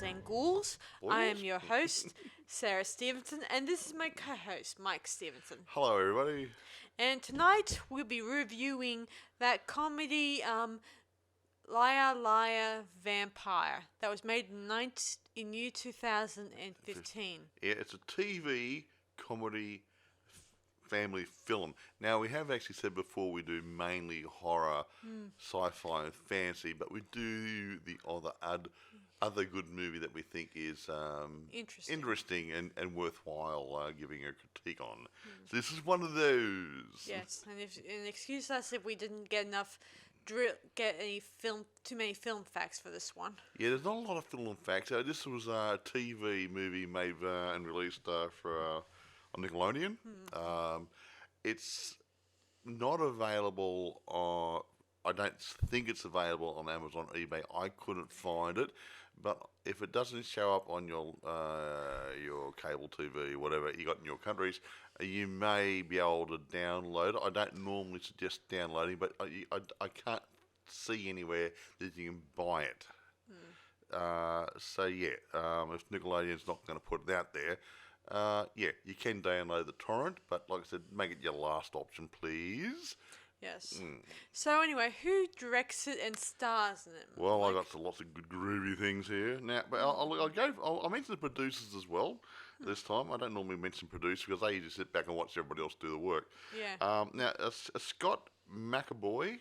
and Ghouls. Boils? I am your host, Sarah Stephenson, and this is my co-host, Mike Stephenson. Hello, everybody. And tonight we'll be reviewing that comedy, Liar Liar Vampire, that was made in year 2015. Yeah, it's a TV comedy family film. Now, we have actually said before we do mainly horror, sci-fi, and fantasy, but we do the other good movie that we think is interesting and worthwhile giving a critique on. So this is one of those. Yes, and excuse us if we didn't get too many film facts for this one. Yeah, there's not a lot of film facts. This was a TV movie made and released on Nickelodeon. It's not available on. I don't think it's available on Amazon, eBay. I couldn't find it, but if it doesn't show up on your cable TV, whatever you got in your countries, you may be able to download it. I don't normally suggest downloading, but I can't see anywhere that you can buy it. So yeah, if Nickelodeon's not going to put it out there, yeah, you can download the torrent, but like I said, make it your last option, please. Yes. So anyway, who directs it and stars in it? Well, I got lots of good groovy things here now, but I'll mention the producers as well this time. I don't normally mention producers because they usually sit back and watch everybody else do the work. Yeah. Now, Scott McAvoy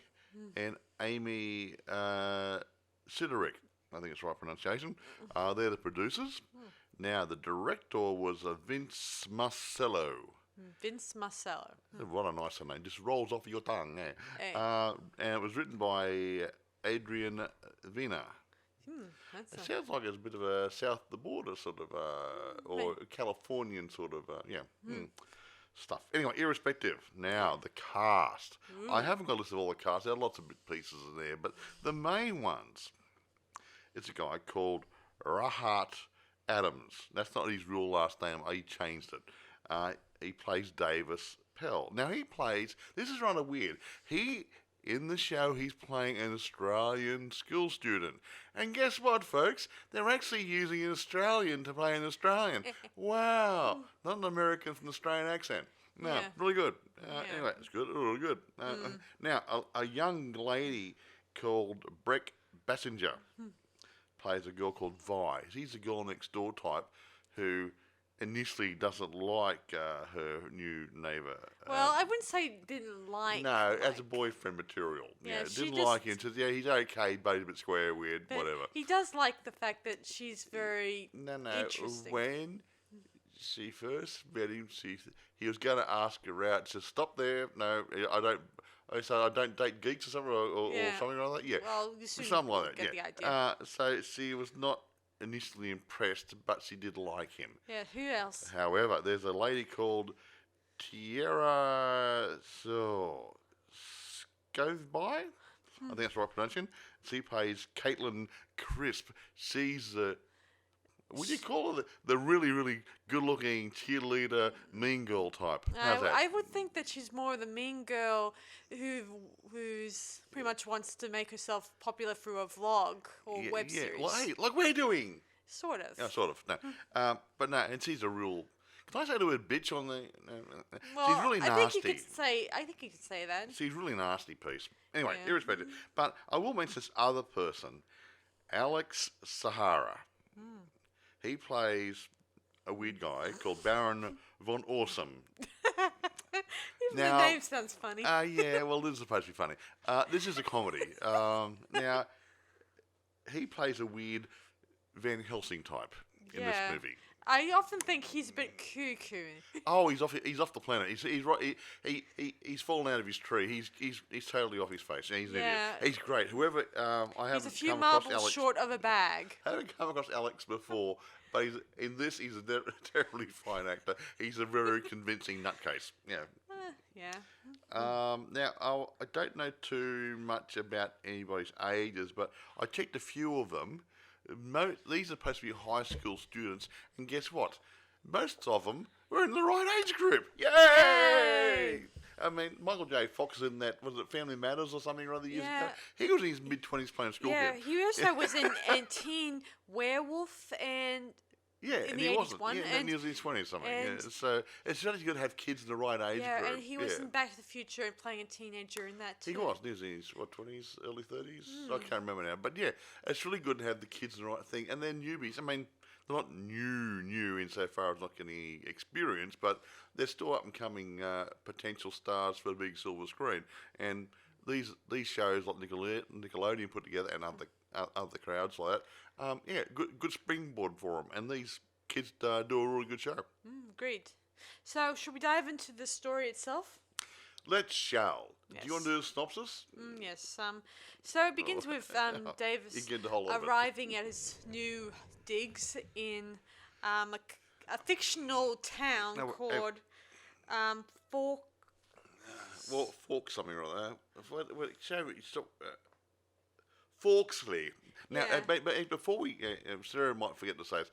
and Amy Siderick, I think it's the right pronunciation. They're the producers. Now, the director was Vince Marcello. Vince Marcello. What a nice name. Just rolls off your tongue. Yeah. Hey. And it was written by Adrian Vina. It sounds like it's a bit of a south of the border sort of, or Californian sort of, stuff. Anyway, irrespective. Now, the cast. I haven't got a list of all the cast. There are lots of bit pieces in there, but the main ones, it's a guy called Rahat Adams. That's not his real last name. He changed it. He plays Davis Pell. Now this is rather weird. In the show, he's playing an Australian school student. And guess what, folks? They're actually using an Australian to play an Australian. Wow. Not an American with an Australian accent. No, Yeah. really good. Anyway, it's good, really good. Now, a young lady called Breck Bassinger plays a girl called Vi. She's a girl next door type who initially doesn't like her new neighbour. Well, I wouldn't say didn't like. No, as a boyfriend material. Yeah, didn't like him. Says, yeah, he's okay, but he's a bit square, weird, whatever. He does like the fact that she's very interesting. When she first met him, he was going to ask her out. She said, stop there. No, I don't. I said, I don't date geeks or something, or something like that. Yeah, well, something like that. Get Yeah. the idea. So she was not initially impressed, but she did like him. Yeah, who else? However, there's a lady called Tierra Scoveby. I think that's the right pronunciation. She plays Caitlin Crisp. She's would you call her the really, really good-looking cheerleader, mean girl type? How's that? I would think that she's more the mean girl who's pretty much wants to make herself popular through a vlog or web series. Well, hey, like we're doing. Sort of. Yeah, sort of. No, but no, and she's a real. Can I say the word bitch on the? Well, she's really nasty. I think you could say that. She's really nasty piece. Anyway, Yeah. irrespective. But I will mention this other person, Alex Sahara. He plays a weird guy called Baron von Awesome. His name sounds funny. Yeah, well, this is supposed to be funny. This is a comedy. Now, he plays a weird Van Helsing type in this movie. I often think he's a bit cuckoo. Oh, he's off the planet. He's right. He's fallen out of his tree. He's totally off his face. He's an idiot. He's great. Whoever I haven't He's a few come across marbles Alex. short of a bag. I haven't come across Alex before, but he's a terribly fine actor. He's a very convincing nutcase. Yeah. Yeah. Now, I don't know too much about anybody's ages, but I checked a few of them. These are supposed to be high school students, and guess what? Most of them were in the right age group. Yay! I mean, Michael J. Fox in that, was it Family Matters or something or other years Yeah. ago? He was in his mid-20s playing school Yeah, kid. he also was in Teen Werewolf and Yeah, in and the he 80s wasn't. one. Yeah, and And he was in his 20s something. Yeah. and So it's really good to have kids in the right age yeah, group. and he was in Back to the Future and playing a teenager in that too. He was. He was in his, 20s, early 30s? I can't remember now. But yeah, it's really good to have the kids in the right thing. And then newbies, I mean, they're not new insofar as not getting any experience, but they're still up and coming potential stars for the big silver screen. And these shows like Nickelodeon put together and other crowds like that, yeah, good springboard for them. And these kids do a really good show. Agreed. So, should we dive into the story itself? Let's shall. Yes. Do you want to do a synopsis? Yes. So it begins with Davis You get the whole of it. arriving at his new digs in a fictional town No, called Fork. Well, Fork something or other. Show me. Stop. Forksley. Now, Yeah. but before we, Sarah might forget to say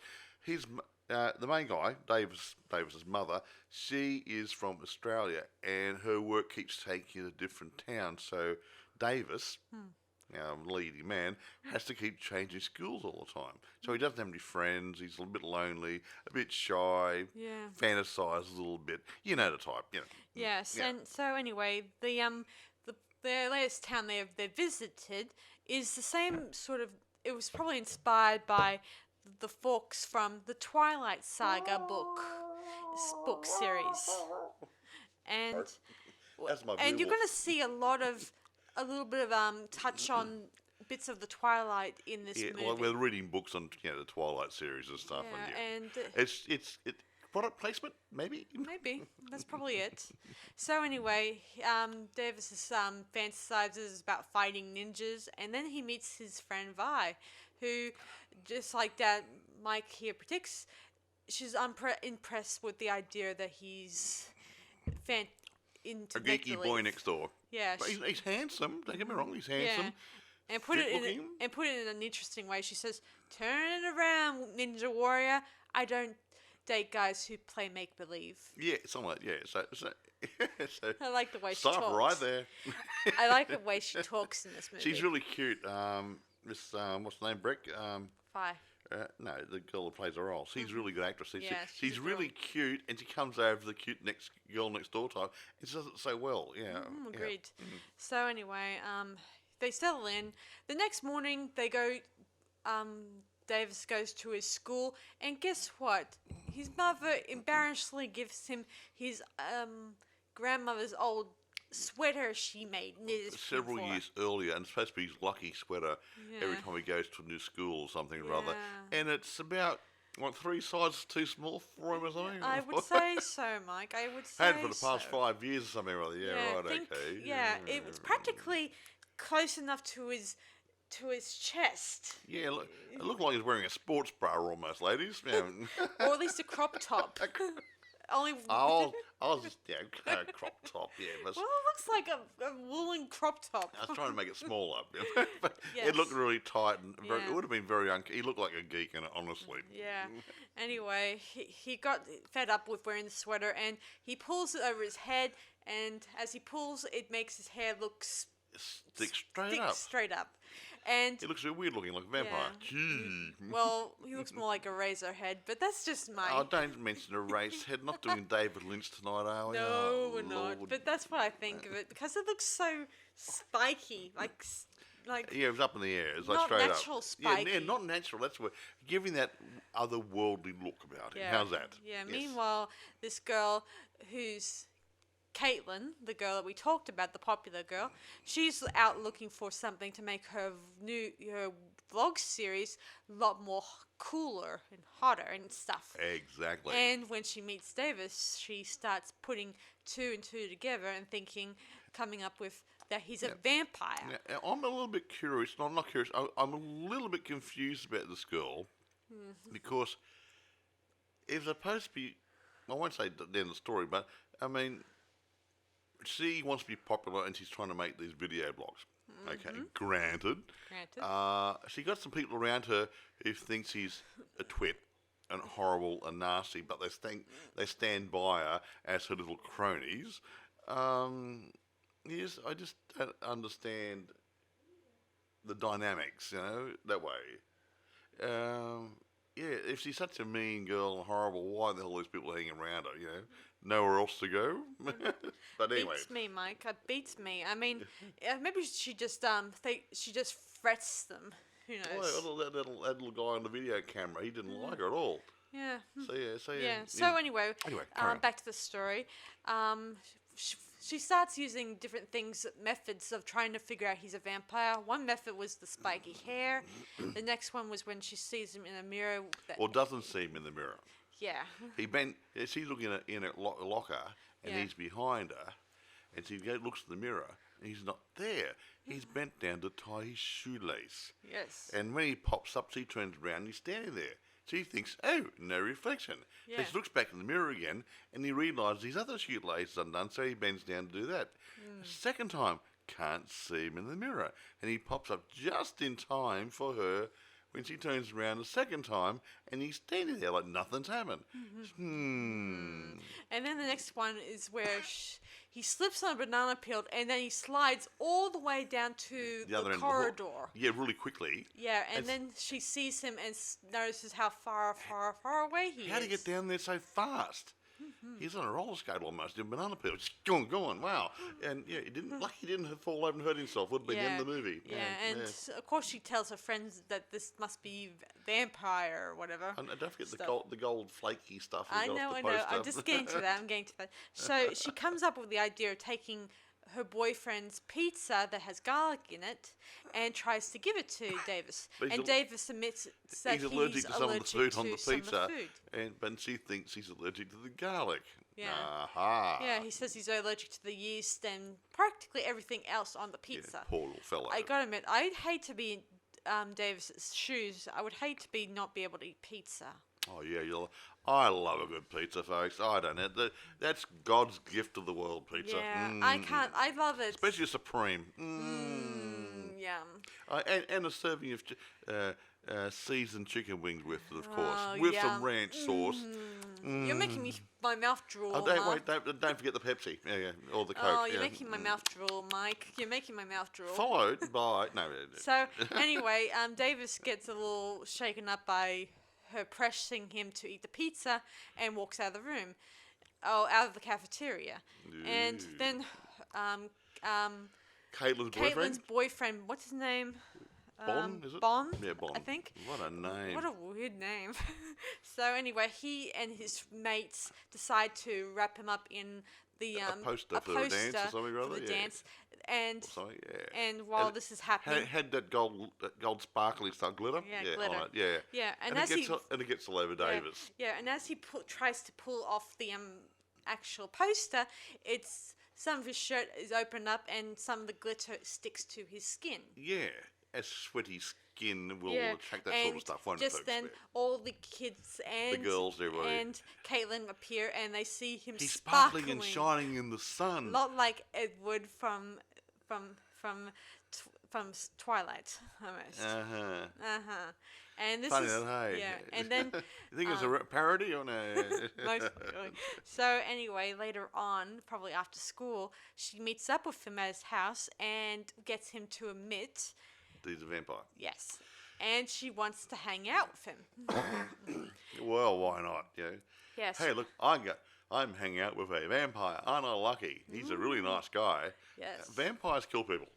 this. The main guy, Davis's mother, she is from Australia, and her work keeps taking her to different towns. So Davis, our leading man, has to keep changing schools all the time. So he doesn't have any friends. He's a little bit lonely, a bit shy, Yeah. fantasises a little bit. You know the type. You know. Yes, Yeah. and so anyway, the latest town they visited is the same sort of. It was probably inspired by the Forks from the Twilight Saga book series, and That's my and you're werewolf. going to see a little bit of touch on bits of the Twilight in this Yeah, movie. well, we're reading books on the Twilight series and stuff, Yeah, and and it's product placement maybe. maybe that's probably it. So anyway, Davis fantasizes about fighting ninjas, and then he meets his friend Vi, who, just like Dad Mike here predicts, she's impressed with the idea that he's into A geeky boy next door. Yeah, But he's handsome. Don't get me wrong, he's handsome. and put it fit-looking. in an interesting way. She says, "Turn it around, Ninja Warrior. I don't date guys who play make believe." Yeah, something like So so I like the way she stop talks. right there. I like the way she talks in this movie. She's really cute. This what's the name? Brick. Fi. No, the girl that plays the role. She's a really good actress. Yeah, She's she's really cute, and she comes over the cute girl next door type, and she does it so well. Yeah, yeah. Agreed. So anyway, they settle in. The next morning, they go. Davis goes to his school, and guess what? His mother embarrassingly gives him his grandmother's old sweater she knitted Several for. years earlier, and it's supposed to be his lucky sweater every Yeah. time he goes to a new school or something or other. Yeah. And it's about, 3 sizes too small for him or something? I would say so, Mike. I would say Had for the past so. 5 years or something or other. Yeah, right, okay. Yeah, it was practically close enough to his chest, Yeah, it looked like he was wearing a sports bra almost, ladies. Yeah. or at least a crop top. Only. I was just, crop top, yeah. But Well, it looks like a woolen crop top. I was trying to make it smaller. But Yes. it looked really tight, and Yeah. it would have been very he looked like a geek in it, honestly. Yeah. Anyway, he got fed up with wearing the sweater, and he pulls it over his head, and as he pulls, it makes his hair look Stick straight up. And He looks so weird looking, like a vampire. Gee. well, he looks more like a razor head, but that's just my. Oh, don't mention a race head. Not doing David Lynch tonight, are we? No, Oh, we're not. Lord. But that's what I think of it because it looks so spiky, like Yeah, it was up in the air. It was like not straight natural up. spiky. Yeah, not natural. That's what giving that otherworldly look about him. Yeah. How's that? Yeah. Yes. Meanwhile, this girl who's Caitlin, the girl that we talked about, the popular girl, she's out looking for something to make her vlog series a lot more cooler and hotter and stuff. Exactly. And when she meets Davis, she starts putting 2 and 2 together and coming up with that he's a vampire. Now, I'm a little bit curious. No, I'm not curious. I'm a little bit confused about this girl because it's supposed to be. I won't say the end of the story, but I mean, she wants to be popular and she's trying to make these video blogs. Okay, granted. She got some people around her who thinks she's a twit and horrible and nasty, but they stand by her as her little cronies. Yes, I just don't understand the dynamics, that way. Yeah, if she's such a mean girl and horrible, why the hell are these people hanging around her, Nowhere else to go? But anyway. Beats me, Mike. It beats me. I mean, maybe she just she just frets them. Who knows? Well, that little guy on the video camera, he didn't like her at all. Yeah. Yeah. So anyway, carry on. back to the story. She starts using different methods of trying to figure out he's a vampire. One method was the spiky hair. The next one was when she sees him in a mirror. Or doesn't see him in the mirror. Yeah. She's looking in a locker, and he's behind her, and she looks in the mirror, and he's not there. He's bent down to tie his shoelace. Yes. And when he pops up, she turns around, and he's standing there. She thinks, oh, no reflection. Yeah. So she looks back in the mirror again, and he realises his other shoelace is undone, so he bends down to do that. Second time, can't see him in the mirror. And he pops up just in time for her when she turns around the second time, and he's standing there like nothing's happened. And then the next one is where he slips on a banana peel, and then he slides all the way down to The other end corridor. of the hall. Yeah, really quickly. Yeah, and then she sees him and notices how far away he is. How did he get down there so fast? He's on a roller skate almost, in a banana peel. Just going, wow. And yeah, he didn't fall over and hurt himself. Would have been in the movie. Yeah, and of course she tells her friends that this must be vampire or whatever. And don't forget the gold flaky stuff. I know. I'm just getting to that. So she comes up with the idea of taking her boyfriend's pizza that has garlic in it and tries to give it to Davis. And Davis admits that he's allergic to some of the food on the pizza. But she thinks he's allergic to the garlic. Yeah. Aha. Yeah, he says he's allergic to the yeast and practically everything else on the pizza. Yeah, poor little fellow. I gotta admit, I'd hate to be in Davis's shoes. I would hate to not be able to eat pizza. Oh yeah, I love a good pizza, folks. I don't know. That's God's gift to the world, pizza. Yeah, I can't. I love it. Especially a supreme. Yum. And a serving of seasoned chicken wings with it, of course, with some ranch sauce. You're making my mouth drool. Oh, don't forget the Pepsi, or the Coke. Oh, you're making my mouth drool, Mike. You're making my mouth drool. Followed by So anyway, Davis gets a little shaken up by her pressing him to eat the pizza and walks out of the room, out of the cafeteria. And then Caitlin's boyfriend, what's his name? Bon, is it? Bon? Yeah, Bon. I think. What a name. What a weird name. So anyway, he and his mates decide to wrap him up in the a poster for the dance or something or other. Dance. And while this is happening, had that gold sparkly stuff glitter. Glitter. On it, yeah. And it gets all over Davis. Yeah, and as he tries to pull off the actual poster, some of his shirt is opened up and some of the glitter sticks to his skin. Yeah, as sweaty skin will attract that sort of stuff, won't it? Just then, all the kids and the girls, everybody, and Caitlin appear, and they see him He's sparkling and shining in the sun. Not like Edward from Twilight, almost. And this funny is hey. and then you think it's a parody or no? Most really. So anyway, later on, probably after school, she meets up with him at his house and gets him to admit he's a vampire. Yes, and she wants to hang out with him. Well, why not? Yes. Hey, look, I'm hanging out with a vampire. Aren't I lucky? He's a really nice guy. Yes. Vampires kill people.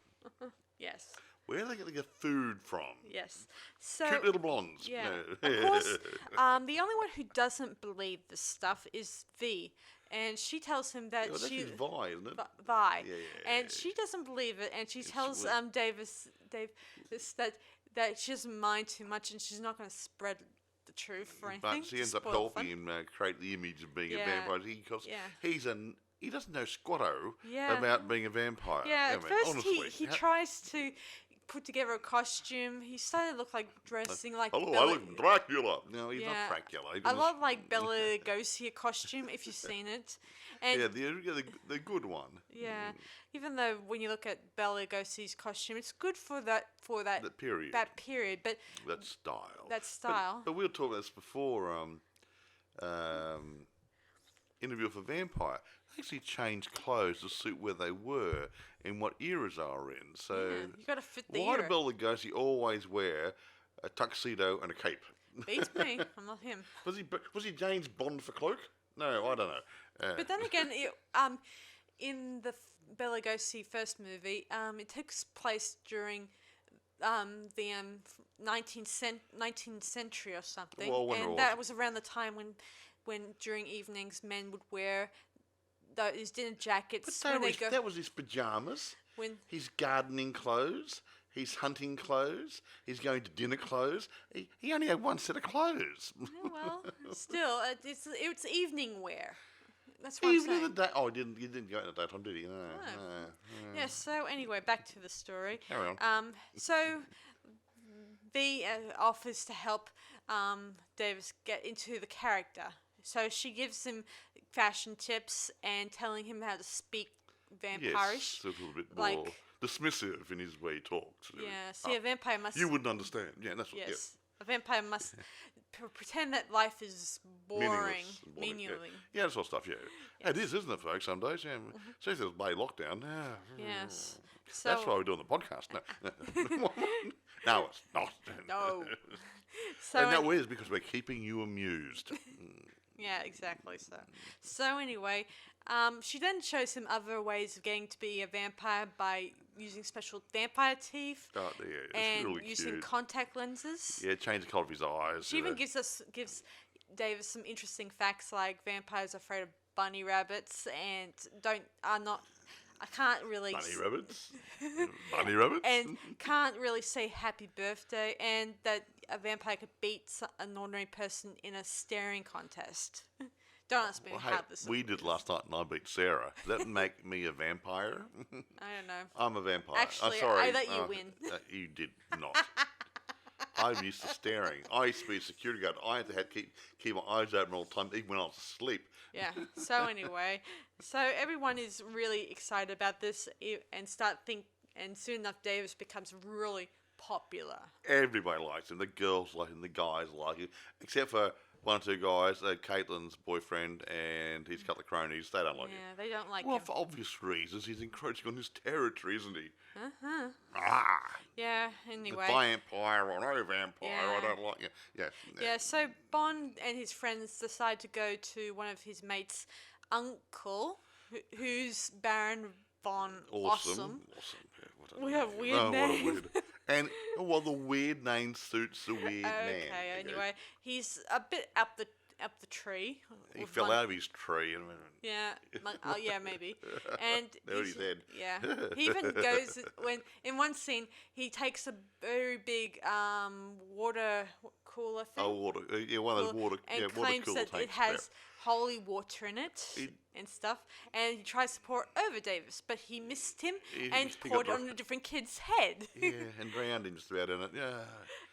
Yes. Where are they going to get food from? Yes. So cute little blondes. Yeah. Of course, the only one who doesn't believe this stuff is V. And she tells him that that's his Vi, isn't it? Vi. Yeah. And she doesn't believe it. And she tells Davis that she doesn't mind too much and she's not going to spread the truth or anything. But she ends up helping him create the image of being a vampire. Because he doesn't know squatto about being a vampire. Yeah, at first honestly. he tries to put together a costume. He started to look like dressing like I look Dracula. No, he's not Dracula. A lot like Bela Lugosi costume, if you've seen it. And the good one. Yeah, even though when you look at Bela Lugosi's costume, it's good for that period. That period, but that style. That style. But we'll talk about this before. interview with a vampire, they actually changed clothes to suit where they were and what eras they were in. So You got to fit the why era. do Bela Lugosi always wear a tuxedo and a cape? Beats me. I'm not him. Was he James Bond for cloak? No, I don't know. But then again, in the Bela Lugosi first movie, it takes place during the 19th century or something, Well, when it and was. that was around the time when during evenings men would wear those dinner jackets But when they go that was his pajamas, when his gardening clothes, his hunting clothes, his going to dinner clothes. He only had one set of clothes. oh, well, still it's evening wear. That's what I'm Even in saying. the day. Oh, you didn't go in the daytime, did he? No. Yeah. So anyway, back to the story. Carry on. So V offers to help Davis get into the character. So she gives him fashion tips and telling him how to speak vampirish. Yes, a little bit more dismissive in his way he talks. Yeah, see, a vampire must... You wouldn't understand. Yeah, that's what. Yes, a vampire must pretend that life is boring, meaningless. Yeah, that sort of stuff, yeah. It is, isn't it, folks, some days? Yeah. Especially if there's May lockdown. Yes. So, That's why we're doing the podcast. No, no it's not. No. So And that is because we're keeping you amused. yeah, exactly. So anyway, she then shows him other ways of getting to be a vampire by using special vampire teeth Oh, yeah, it's and really using cute. contact lenses. Yeah, change the colour of his eyes. She even gives Davis some interesting facts like vampires are afraid of bunny rabbits and I can't really Bunny rabbits. Bunny rabbits. and can't really say happy birthday, and that a vampire could beat an ordinary person in a staring contest. Don't ask me Well, how hey, this we did last night and I beat Sarah. Does that make me a vampire? I don't know. I'm a vampire. Actually, sorry. I let you win. You did not. I'm used to staring. I used to be a security guard. I had to keep my eyes open all the time, even when I was asleep. Yeah. So anyway, everyone is really excited about this and and soon enough Davis becomes really popular. Everybody likes him. The girls like him. The guys like him. Except for one or two guys, Caitlin's boyfriend and his couple of cronies. They don't like him. Yeah, they don't like Well, him. for obvious reasons. He's encroaching on his territory, isn't he? Uh-huh. Ah! Yeah, The anyway. vampire or no vampire. Yeah. I don't like you. Yeah. Yeah, so Bond and his friends decide to go to one of his mates' uncle, who's Baron von Awesome. Yeah, We have weird What a names. weird. And the weird name suits the weird man. Okay, anyway, he's a bit up the tree. He with fell one- out of his tree. Yeah, yeah, maybe. And There he's dead. Yeah, he even goes when in one scene he takes a very big water cooler thing. Oh, water. Yeah, one of those water. And water claims cooler that it tanks. has holy water in it and stuff. And he tries to pour it over Davis, but he missed him and he poured it got on a different kid's head. Yeah, and drowned him just about in it. Yeah.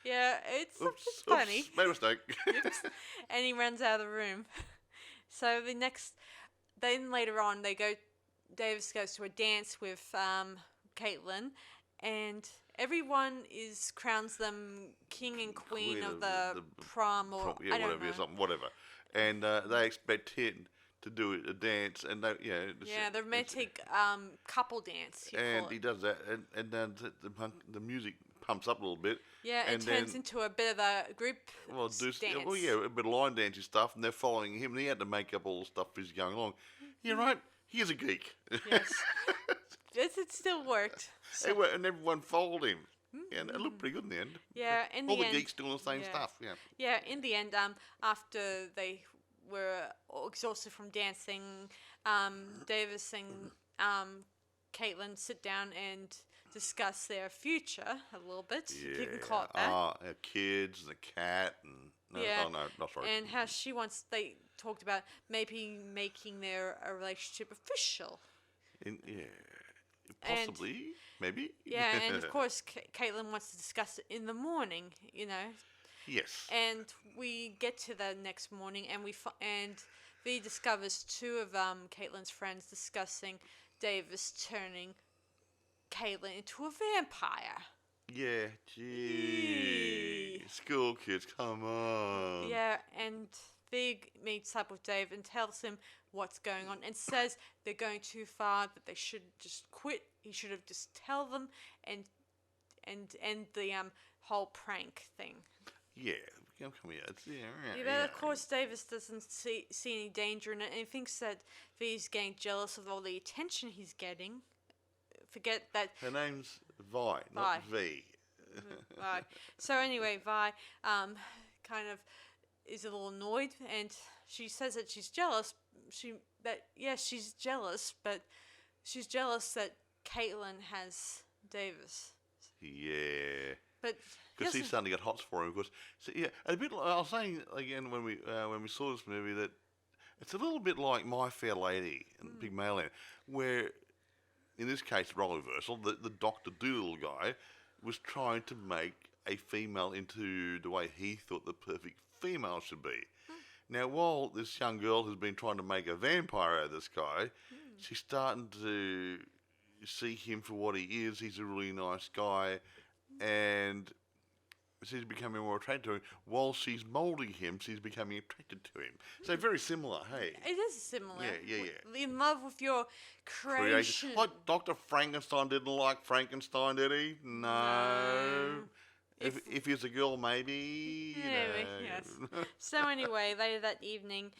Yeah, it's Oops, funny. Oops, made a mistake. And he runs out of the room. So then later on, Davis goes to a dance with Caitlin, and everyone crowns them king and queen of the prom, or I don't know. Whatever. And they expect him to do a dance, and they, the romantic couple dance. And he does that, and then the music pumps up a little bit. Yeah, and it turns into a bit of a group dance. A bit of line dancing stuff, and they're following him, and he had to make up all the stuff as he's going along. Yeah, right. He's a geek. Yes, it still worked. So, And everyone followed him. Yeah, and it looked pretty good in the end. yeah, in the All the end, geeks doing the same stuff. Yeah. Yeah, in the end, after they were exhausted from dancing, Davis and Caitlin sit down and discuss their future a little bit. Yeah. If you can call it that. Our kids, the cat, and sorry. And how they talked about maybe making their relationship official. Possibly, maybe. Yeah, and of course, Caitlin wants to discuss it in the morning, Yes. And we get to the next morning, and V discovers two of Caitlin's friends discussing Davis turning Caitlin into a vampire. Yeah, gee. School kids, come on. Yeah, and Vig meets up with Dave and tells him what's going on and says they're going too far, that they should just quit. He should have just tell them and end the whole prank thing. Yeah, come here. But of course, Davis doesn't see any danger in it, and he thinks that V's getting jealous of all the attention he's getting. Forget that. Her name's Vi, not V. Vi. So anyway, Vi kind of is a little annoyed, and she says that she's jealous. She's jealous, but she's jealous that Caitlin has Davis. Yeah. But because he's starting to get hots for him. Because a bit. I was saying again when we saw this movie that it's a little bit like My Fair Lady and Pygmalion, where in this case role reversal, the Dr. Doolittle guy was trying to make a female into the way he thought the perfect female should be. Now, while this young girl has been trying to make a vampire out of this guy, she's starting to see him for what he is. He's a really nice guy, and she's becoming more attracted to him. While she's moulding him, she's becoming attracted to him. So very similar, hey? It is similar. Yeah. In love with your creation. Like Dr. Frankenstein didn't like Frankenstein, did he? No. If he was a girl, maybe. Anyway, yes. So anyway, later that evening,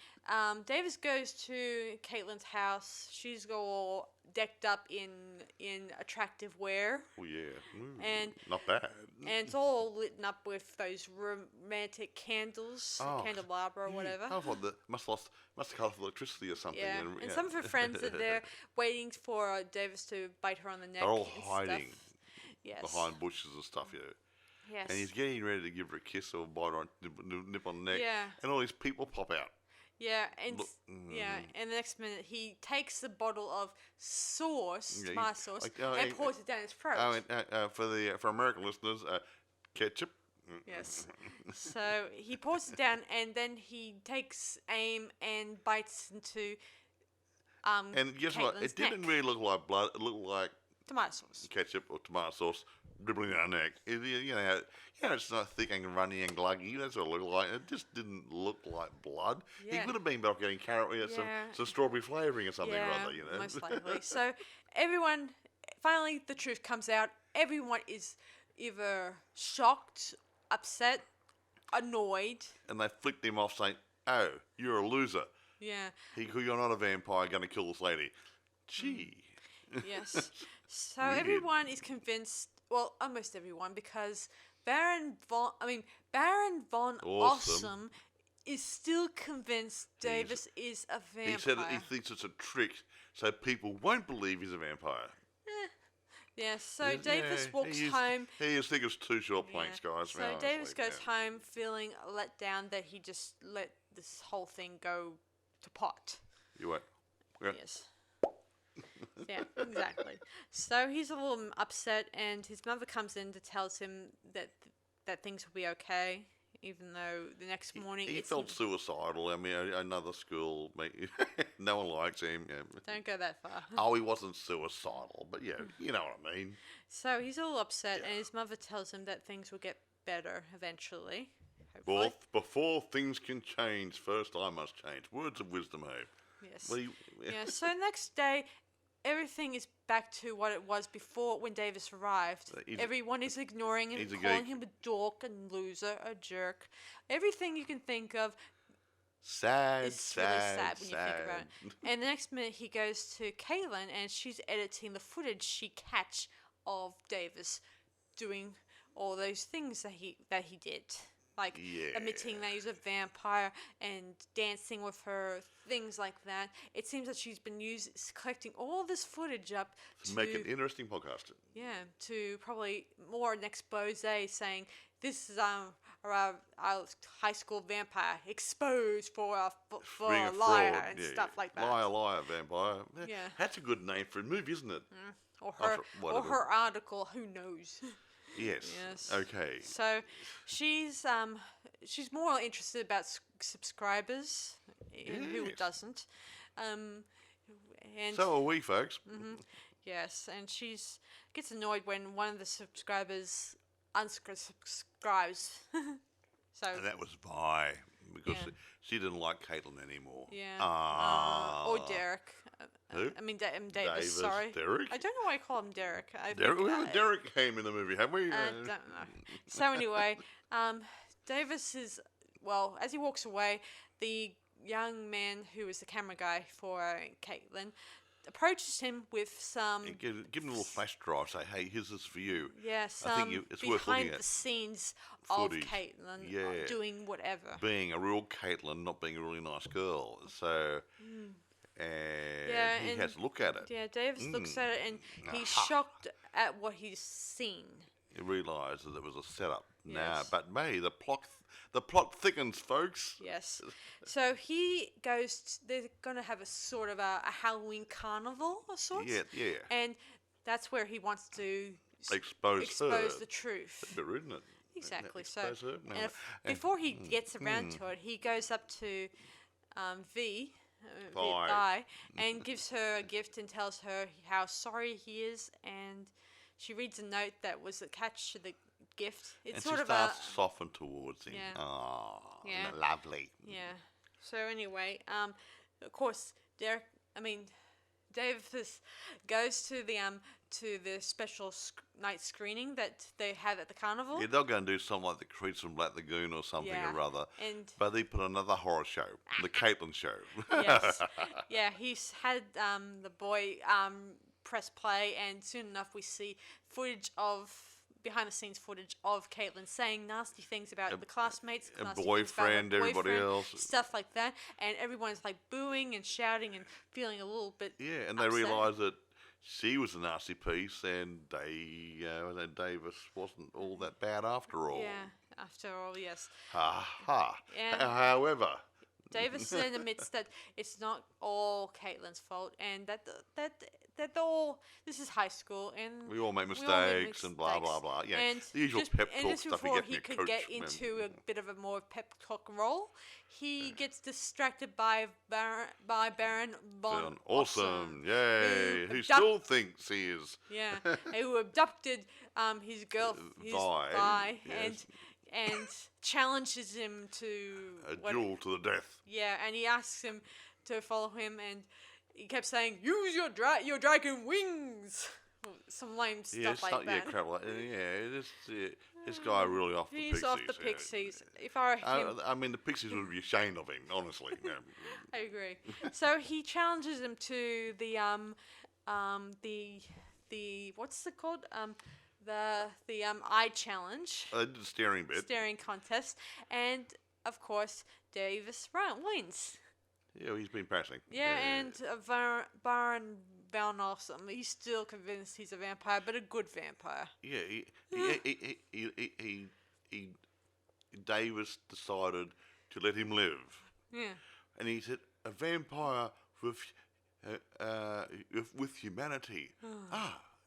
Davis goes to Caitlin's house. She's all decked up in attractive wear. Oh yeah, and not bad. And it's all lit up with those romantic candles, candelabra or whatever. I thought that must have cut off electricity or something. Yeah, and some of her friends are there waiting for Davis to bite her on the neck. They're all hiding. Yes. Behind bushes and stuff, yeah. Yes. And he's getting ready to give her a kiss or bite her on nip on the neck. Yeah. And all these people pop out. Yeah, and and the next minute he takes the bottle of sauce, tomato sauce, and pours it down his throat. For American listeners, ketchup. Yes. So he pours it down, and then he takes aim and bites into and guess what? It didn't really look like blood. It looked like tomato sauce, ketchup or tomato sauce dribbling down her neck. It's not thick and runny and gluggy. That's what it looked like. It just didn't look like blood. Yeah. He could have been better off getting carrot, some strawberry flavouring or something or other, most likely. So everyone, finally the truth comes out. Everyone is either shocked, upset, annoyed. And they flicked him off saying, "Oh, you're a loser. Yeah. You're not a vampire going to kill this lady." Gee. Yes. So everyone is convinced, well, almost everyone, because Baron von Awesome is still convinced Davis is a vampire. He said that he thinks it's a trick so people won't believe he's a vampire. Yeah, so Davis walks home. He is thick as two short planks, guys. So Davis goes home feeling let down that he just let this whole thing go to pot. You what? Yeah. Yes. Yeah, exactly. So he's a little upset, and his mother comes in to tell him that things will be okay, even though the next morning he felt suicidal. I mean, another school, no one likes him. Yeah. Don't go that far. Oh, he wasn't suicidal, but yeah, you know what I mean. So he's all upset, and his mother tells him that things will get better eventually. Hopefully. Before things can change, first I must change. Words of wisdom, Hope. Yes. So next day, everything is back to what it was before when Davis arrived. Everyone is ignoring him, calling him a dork, a loser, a jerk. Everything you can think of. Really sad when you think about it. And the next minute he goes to Caitlin, and she's editing the footage she catch of Davis doing all those things that he did. Like admitting that he's a vampire and dancing with her, things like that. It seems that she's been collecting all this footage up to make an interesting podcast. Yeah, to probably more an expose saying this is our high school vampire exposed for a liar and stuff like that. Liar, vampire. Yeah, that's a good name for a movie, isn't it? Or her article. Who knows? Yes. Okay. So she's more interested about subscribers, and who doesn't. And so are we, folks. Mm-hmm. Yes, and she's gets annoyed when one of the subscribers unsubscribes. So and that was Vi. because she didn't like Caitlin anymore. Yeah. Or Derek. Who? I mean, Davis, sorry. Derek? I don't know why I call him Derek. Derek came in the movie, have we? I don't know. So anyway, Davis is, well, as he walks away, the young man who is the camera guy for Caitlin approaches him with some... Give him a little flash drive, say, hey, here's this for you. Yeah, some it's worth looking at. behind-the-scenes Footage. of Caitlin doing whatever. Being a real Caitlin, not being a really nice girl. So... And he has a look at it. Yeah, Davis looks at it and he's shocked at what he's seen. He realises that it was a setup. Yes. Nah, but the plot thickens, folks. Yes. So he goes. They're going to have a sort of a Halloween carnival of sorts. Yeah. And that's where he wants to expose the truth. That's a bit rude, isn't it? Exactly. Expose her. No. And before he gets around to it, he goes up to Vi, and gives her a gift and tells her how sorry he is, and she reads a note that was attached to the gift. It's sort of starts to soften towards him. Yeah. Oh, Yeah. lovely. Yeah. So anyway, of course, Davis goes to the special night screening that they have at the carnival. Yeah, they'll go and do something like the Creeds from Black Lagoon or something or other. But they put another horror show, the Caitlin show. Yes. Yeah, he's had the boy press play, and soon enough we see behind-the-scenes footage of Caitlin saying nasty things about the classmates, boyfriend, everybody else, stuff like that, and everyone's like booing and shouting and feeling a little bit and upset. they realise that she was a nasty piece, and Davis wasn't all that bad after all. Yeah, after all, yes. However, Davis then admits that it's not all Caitlin's fault, and that this is high school, and we all make mistakes and blah blah blah. Yeah, and the usual pep talk stuff you before get from he your could coach. get into a bit of a more pep talk role, he gets distracted by Baron von Awesome, yay! Who still thinks he is? Yeah, who abducted his girl, Vi, and challenges him to a duel to the death. Yeah, and he asks him to follow him, and he kept saying, "Use your dragon wings." Some lame stuff like that. Yeah, crap like this guy really off the pixies. He's off the pixies. If I were him, I mean, the pixies would be ashamed of him, honestly. Yeah. I agree. So he challenges him to the what's it called? The eye challenge. They did the staring contest, and of course Davis wins. Yeah, he's been passing. Yeah, and Baron Van Awesome, he's still convinced he's a vampire, but a good vampire. Yeah, he Davis decided to let him live. Yeah. And he said, a vampire with humanity.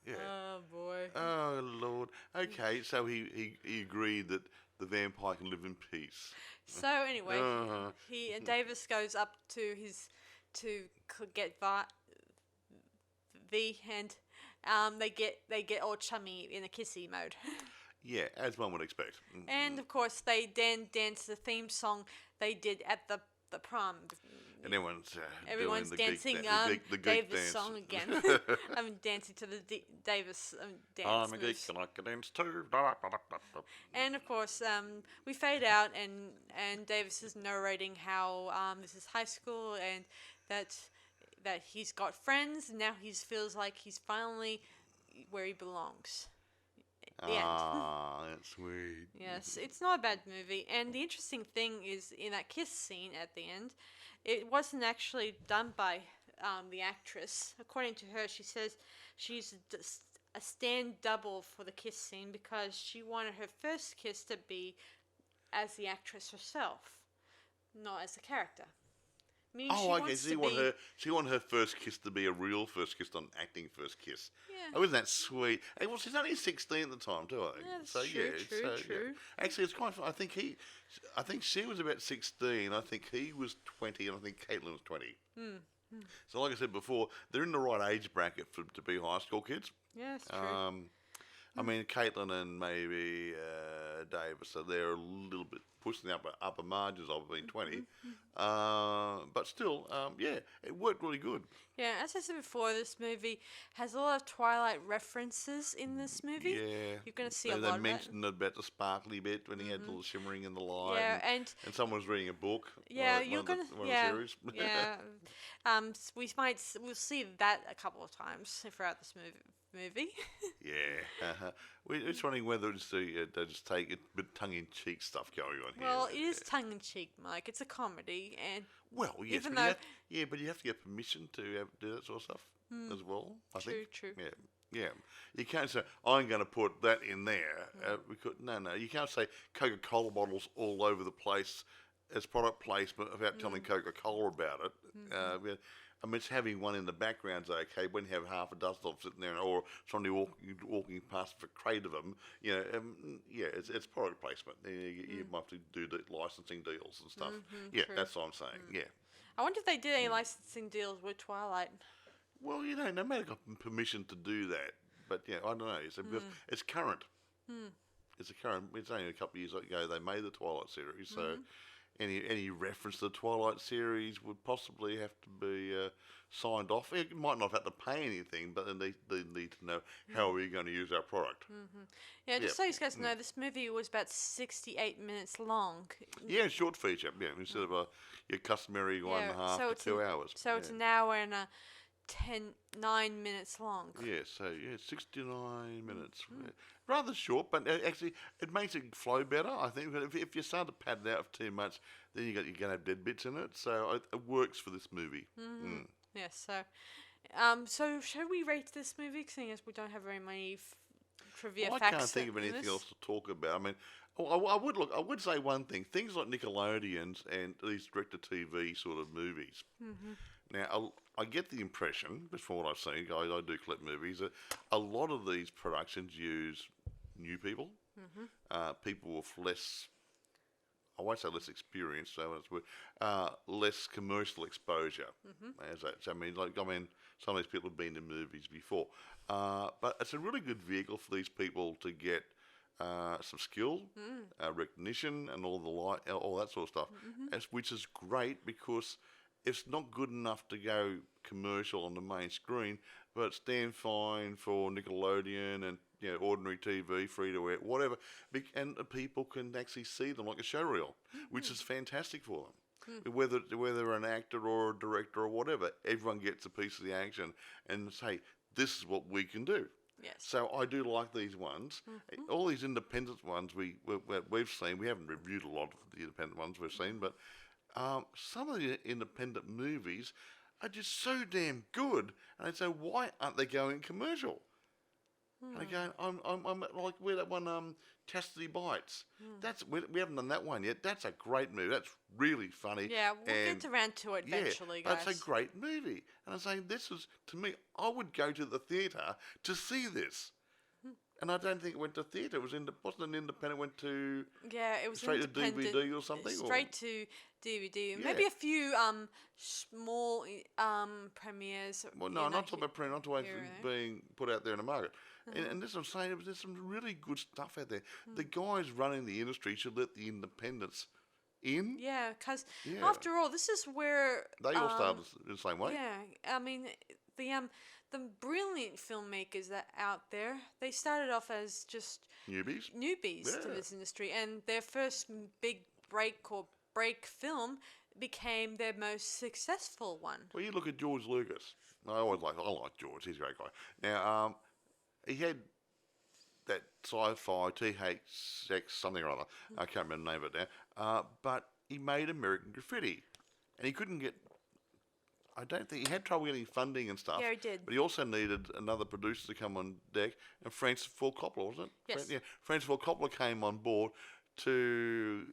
Yeah. Oh boy. Oh Lord. Okay, so he agreed that the vampire can live in peace. So anyway, Davis goes up to get V, and they get all chummy in a kissy mode. Yeah, as one would expect. And of course, they then dance the theme song they did at the prom. And everyone's dancing the Davis dance. song again. I'm dancing to the Davis dance. I'm a geek and I can dance too. And of course, we fade out, and Davis is narrating how this is high school, and that he's got friends, and now he feels like he's finally where he belongs. That's sweet. Yes, it's not a bad movie, and the interesting thing is in that kiss scene at the end, it wasn't actually done by the actress. According to her, she says she's a stand double for the kiss scene because she wanted her first kiss to be as the actress herself, not as the character. Meaning she wanted her first kiss to be a real first kiss, not an acting first kiss. Yeah. Oh, isn't that sweet? And well, she's only 16 at the time, too. Yeah, that's true. Yeah. Actually, it's quite fun. I think she was about 16. I think he was 20, and I think Caitlin was 20. So, like I said before, they're in the right age bracket to be high school kids. Yeah, that's true. I mean, Caitlin and maybe Davidson, they're a little bit pushing the upper margins of being 20. But still, yeah, it worked really good. Yeah, as I said before, this movie has a lot of Twilight references in this movie. Yeah. You're going to see a They lot of it. mentioned about the sparkly bit when he had the little shimmering in the light. Yeah, and someone was reading a book. yeah, One you're of the, gonna, one yeah, of the series. yeah. We'll see that a couple of times throughout this movie. Yeah. We're just wondering whether it's they just take a bit tongue-in-cheek stuff going on here. Well, it is tongue in cheek, Mike. It's a comedy, and Well, yes, even but though but you have to get permission to do that sort of stuff as well. I think. true. Yeah. You can't say I'm going to put that in there. No. You can't say Coca-Cola bottles all over the place as product placement without telling Coca-Cola about it. I mean, it's having one in the background's okay when you have half a dozen of them sitting there, or somebody walking past with a crate of them. It's product placement. You might have to do the licensing deals and stuff. Yeah, true. that's what I'm saying. Yeah. I wonder if they did any licensing deals with Twilight. Well, they may have got permission to do that, but I don't know. Because it's current. It's It's only a couple of years ago they made the Twilight series, so any reference to the Twilight series would possibly have to be signed off. It might not have to pay anything, but then they need to know how are you going to use our product. Yeah, just so you guys know, this movie was about 68 minutes long. Yeah, short feature. Yeah, instead of your customary 1.5 to 2 hours. So it's an hour and 9 minutes long. Yeah, 69 minutes. Rather short, but actually it makes it flow better, I think. If you start to pad it out too much, then you're going to have dead bits in it. So it works for this movie. Yeah, so should we rate this movie, seeing as we don't have very many trivia facts? I can't think of anything else to talk about. I mean, I would say one thing. Things like Nickelodeon's and these direct-to-TV sort of movies. Now, I get the impression, just from what I've seen, I do clip movies, that a lot of these productions use new people, people with less, I won't say less experience, less commercial exposure. I mean, some of these people have been in movies before, but it's a really good vehicle for these people to get some skill, recognition, and all that sort of stuff, which is great because it's not good enough to go commercial on the main screen, but it stands fine for Nickelodeon and ordinary TV, free to air, whatever, and people can actually see them like a showreel, which is fantastic for them. Whether an actor or a director or whatever, everyone gets a piece of the action and say, this is what we can do. Yes. So I do like these ones. All these independent ones we've seen. We haven't reviewed a lot of the independent ones we've seen, but some of the independent movies are just so damn good, and I say, why aren't they going commercial? And again, I'm like, where that one, Chastity Bites. We haven't done that one yet. That's a great movie. That's really funny. Yeah, we'll get around to it eventually, guys. That's a great movie. And I'm saying, this is, to me, I would go to the theatre to see this. And I don't think it went to theatre. It wasn't an independent. It went to it was straight to DVD or something. Straight to DVD. Maybe a few small premieres. Well, no, not talking about premiere. Not talking about being put out there in the market. And this I'm saying, there's some really good stuff out there. The guys running the industry should let the independents in. Yeah, because after all, this is where they all started the same way. Yeah, I mean the brilliant filmmakers that are out there, they started off as just newbies to this industry, and their first big break film became their most successful one. Well, you look at George Lucas. I like George. He's a great guy. Now, he had that sci-fi THX something or other. I can't remember the name of it now. But he made American Graffiti, and he couldn't get. I don't think he had trouble getting funding and stuff. Yeah, he did. But he also needed another producer to come on deck, and Francis Ford Coppola, wasn't it? Yes. Francis Ford Coppola came on board to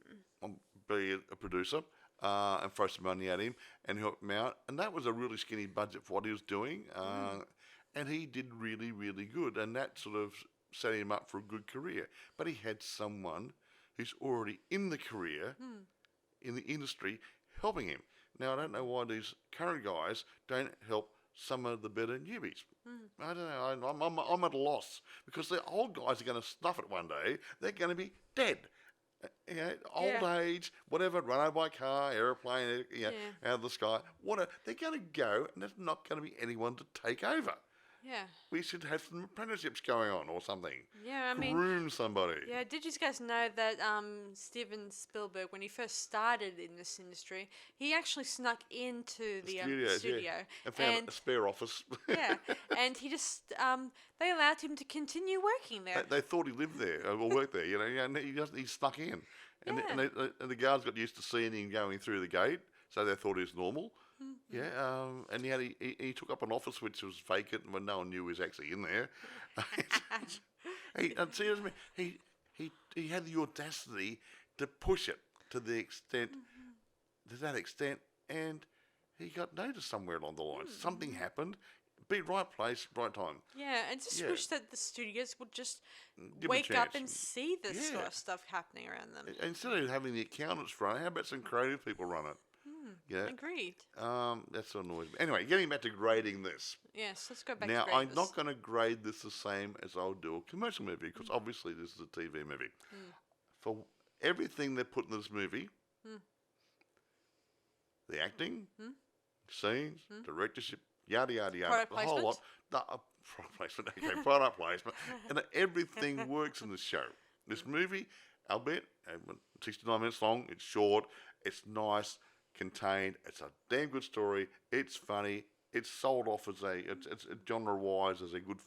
be a producer and throw some money at him and help him out. And that was a really skinny budget for what he was doing. And he did really, really good. And that sort of set him up for a good career. But he had someone who's already in the career, in the industry, helping him. Now, I don't know why these current guys don't help some of the better newbies. I don't know. I'm at a loss because the old guys are going to stuff it one day. They're going to be dead. Old age, whatever, run over by car, aeroplane, out of the sky. They're going to go, and there's not going to be anyone to take over. Yeah. We should have some apprenticeships going on or something. Yeah, I mean... Groom somebody. Yeah, did you guys know that Steven Spielberg, when he first started in this industry, he actually snuck into the studio. Yeah. And found a spare office. Yeah, and he just... they allowed him to continue working there. They thought he lived there or worked there, and he snuck in. And, and the guards got used to seeing him going through the gate, so they thought he was normal. And he took up an office which was vacant when no one knew he was actually in there. He had the audacity to push it to that extent, and he got noticed somewhere along the line. Something happened. Be right place, right time. Yeah, and just wish that the studios would just wake up and see this sort of stuff happening around them. Instead of having the accountants run it, how about some creative people run it? Yeah. Agreed. That's what annoys me. Anyway, getting back to grading this. Yes, let's go back now, to grading I'm not going to grade this the same as I'll do a commercial movie, because obviously this is a TV movie. For everything they put in this movie, the acting, scenes, directorship, yada, yada, yada, Product the whole lot. Product placement, okay, product placement. And everything works in this show. This movie, albeit 69 minutes long, it's short, it's nice, contained, it's a damn good story, it's funny, it's sold off as it's genre-wise as a good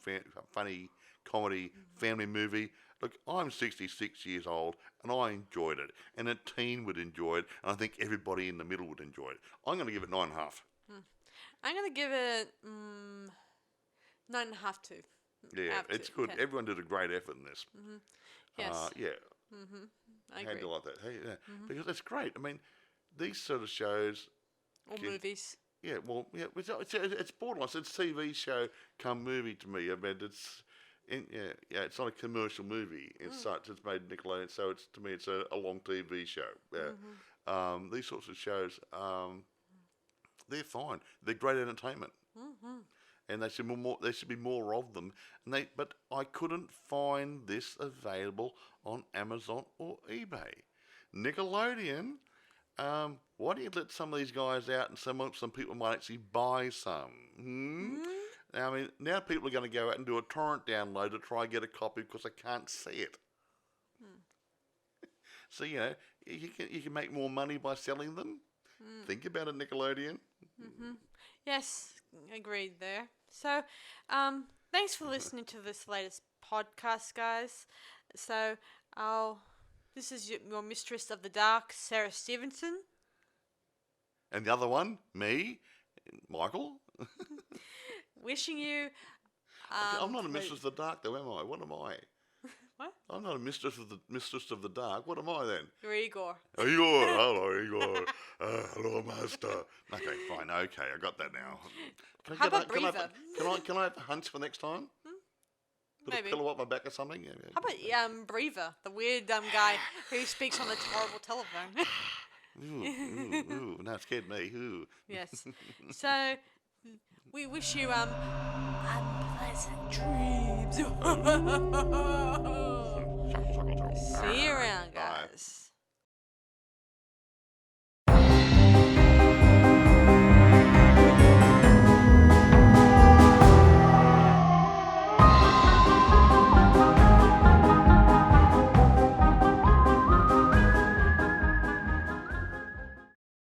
funny comedy family movie. Look, I'm 66 years old and I enjoyed it, and a teen would enjoy it, and I think everybody in the middle would enjoy it. I'm going to give it 9.5. I'm going to give it 9.5 too. Yeah, it's good. 10. Everyone did a great effort in this. Yes. I agree. How do you like that? Hey, because that's great. I mean, these sort of shows... Or movies. Yeah, well, it's borderline. It's TV show come movie to me. I mean, it's not a commercial movie. It's such. It's made Nickelodeon, so to me, it's a long TV show. Yeah. These sorts of shows, they're fine. They're great entertainment, and there should be more of them. But I couldn't find this available on Amazon or eBay. Nickelodeon. Why don't you let some of these guys out, and some people might actually buy some? Now, I mean, now people are going to go out and do a torrent download to try and get a copy because they can't see it. So, you can make more money by selling them. Think about it, Nickelodeon. Yes, agreed there. So, thanks for listening to this latest podcast, guys. So, this is your Mistress of the Dark, Sarah Stephenson. And the other one, me, Michael. Wishing you... I'm not a Mistress of the Dark, though, am I? What am I? What? I'm not a Mistress of the Dark. What am I, then? You're Igor. Igor. Hello, Igor. Hello, Master. Okay, fine. Okay, I got that now. How about Breather? Can I have a hunch for next time? Put Maybe. a pillow up my back or something? Yeah. How about Breather, the weird guy who speaks on the horrible telephone? Ooh, no, it scared me. Ooh. Yes. So, we wish you unpleasant dreams. See you around, guys. Bye.